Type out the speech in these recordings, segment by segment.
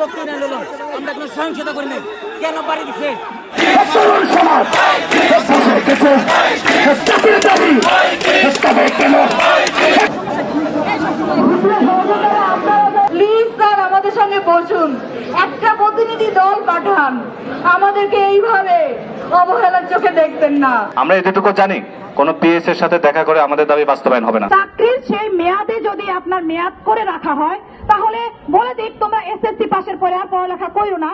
যৌক্তিক আন্দোলন, আমরা কোনো সহিংসতা করি নাই। কেন বাড়ি দিচ্ছে? প্লিজ স্যার, আমাদের সঙ্গে বসুন, একটা প্রতিনিধি দল পাঠান, আমাদেরকে এইভাবে অবহেলার চোখে দেখবেন না। আমরা এতটুকু জানি, কোন পিএস এর সাথে দেখা করে আমাদের দাবি বাস্তবায়ন হবে না। চাকরির সেই মেয়াদে যদি আপনার মেয়াদ করে রাখা হয়, তাহলে বলে দিক তোমরা এসএসসি পাশের পরে আর পড়ালেখা করো না।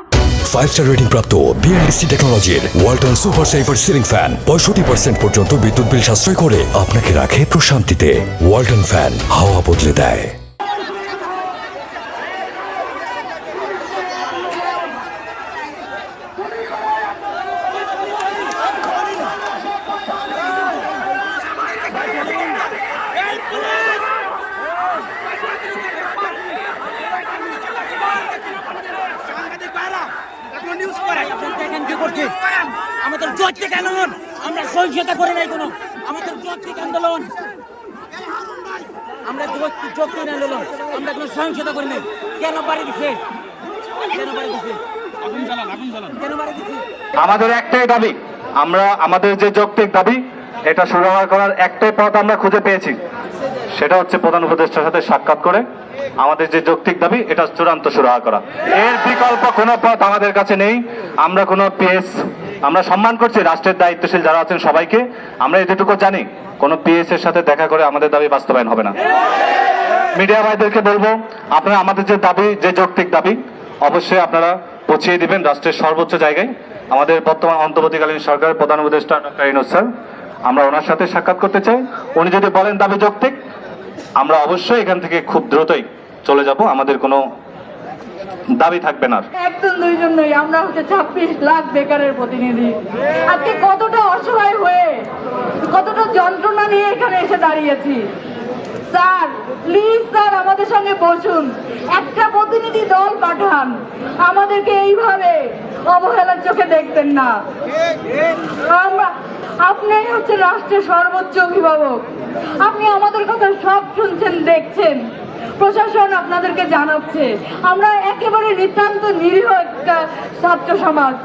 5 স্টার রেটিং প্রাপ্ত বিএলডিসি টেকনোলজির Walton super saver ceiling fan 65% পর্যন্ত বিদ্যুৎ বিল সাশ্রয় করে আপনাকে রাখে প্রশান্তিতে। ওয়ালটন ফ্যান, হাওয়া বদলে দেয়। আমাদের যৌক্তিক আন্দোলন, আমরা সহিংসতা করে নাই কোনো। আমাদের যৌক্তিক আন্দোলন, আমরা যৌক্তিক আন্দোলন, আমরা কোনো সহিংসতা করি নাই। কেন বাড়ি দিচ্ছে? কেন বাড়ি দিচ্ছে? কেন বাড়ি দিচ্ছে? আমাদের একটাই দাবি, আমরা আমাদের যে যৌক্তিক দাবি এটা সুরাহা করার একটাই পথ আমরা খুঁজে পেয়েছি, সেটা হচ্ছে প্রধান উপদেষ্টার সাথে সাক্ষাৎ করে আমাদের যে যৌক্তিক দাবি এটা চূড়ান্ত সুরাহা করা। এর বিকল্প কোনো পথ আমাদের কাছে নেই। আমরা কোনো পিএস, আমরা সম্মান করছি রাষ্ট্রের দায়িত্বশীল যারা আছেন সবাইকে। আমরা এতটুকু জানি, কোনো পিএস এর সাথে দেখা করে আমাদের দাবি বাস্তবায়ন হবে না। মিডিয়া ভাইদেরকে বলবো, আপনারা আমাদের যে দাবি, যে যৌক্তিক দাবি, অবশ্যই আপনারা পৌঁছিয়ে দিবেন রাষ্ট্রের সর্বোচ্চ জায়গায়। আমাদের বর্তমান অন্তর্বর্তীকালীন সরকারের প্রধান উপদেষ্টা ডক্টর ইউনূস স্যার, আমরা ওনার সাথে সাক্ষাৎ করতে চাই। উনি যদি বলেন দাবি যৌক্তিক, আমরা অবশ্যই এখান থেকে খুব দ্রুতই চলে যাব, আমাদের কোনো দাবি থাকবে না। একজন দুইজন নই, আমরা হচ্ছে 26 লাখ বেকারের প্রতিনিধি। আজকে কতটা অসহায় হয়ে, কতটা যন্ত্রণা নিয়ে এখানে এসে দাঁড়িয়েছি। স্যার, প্লিজ স্যার, আমাদের সঙ্গে বসুন, একটা প্রতিনিধি দল পাঠান, আমাদেরকে এইভাবে অবহেলার চোখে দেখবেন না। আপনি হচ্ছে রাষ্ট্রের সর্বোচ্চ অভিভাবক, আপনি আমাদের কথা সব শুনছেন, দেখছেন। প্রশাসন আপনাদেরকে জানাচ্ছে, আমরা একেবারে নিতান্ত নিরীহ একটা ছাত্র সমাজ।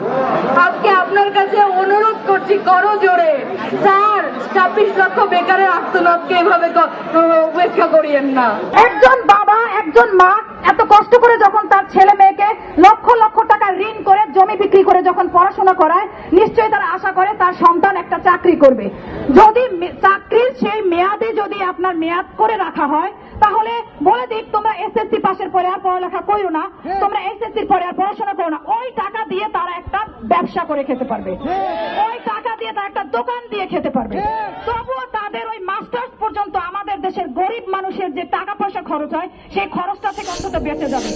আজকে আপনার কাছে অনুরোধ করছি করজোড়ে, স্যার, 26 লক্ষ বেকারের আর্তনাদকে এভাবে উপেক্ষা করিয়েন না। একজন বাবা, একজন মা এত কষ্ট করে যখন তার ছেলে মেয়েকে লক্ষ লক্ষ টাকা ঋণ করে, জমি বিক্রি করে যখন পড়াশোনা করায়, নিশ্চয়ই তারা আশা করে তার সন্তান একটা চাকরি করবে। যদি চাকরির সেই মেয়াদে যদি আপনার মেয়াদ করে রাখা হয়, তাহলে বলে দিক তোমরা এসএসসি পাশের পরে আর পড়ালেখা করো না, তোমরা এসএসসির পরে আর পড়াশোনা করো না। ওই টাকা দিয়ে তারা একটা ব্যবসা করে খেতে পারবে, ওই টাকা দিয়ে তারা একটা দোকান দিয়ে খেতে পারবে। তবুও তাদের ওই মাস্টার্স পর্যন্ত আমাদের দেশের গরিব মানুষের যে টাকা পয়সা খরচ হয়, সেই খরচটা থেকে অন্তত বেঁচে যাবে।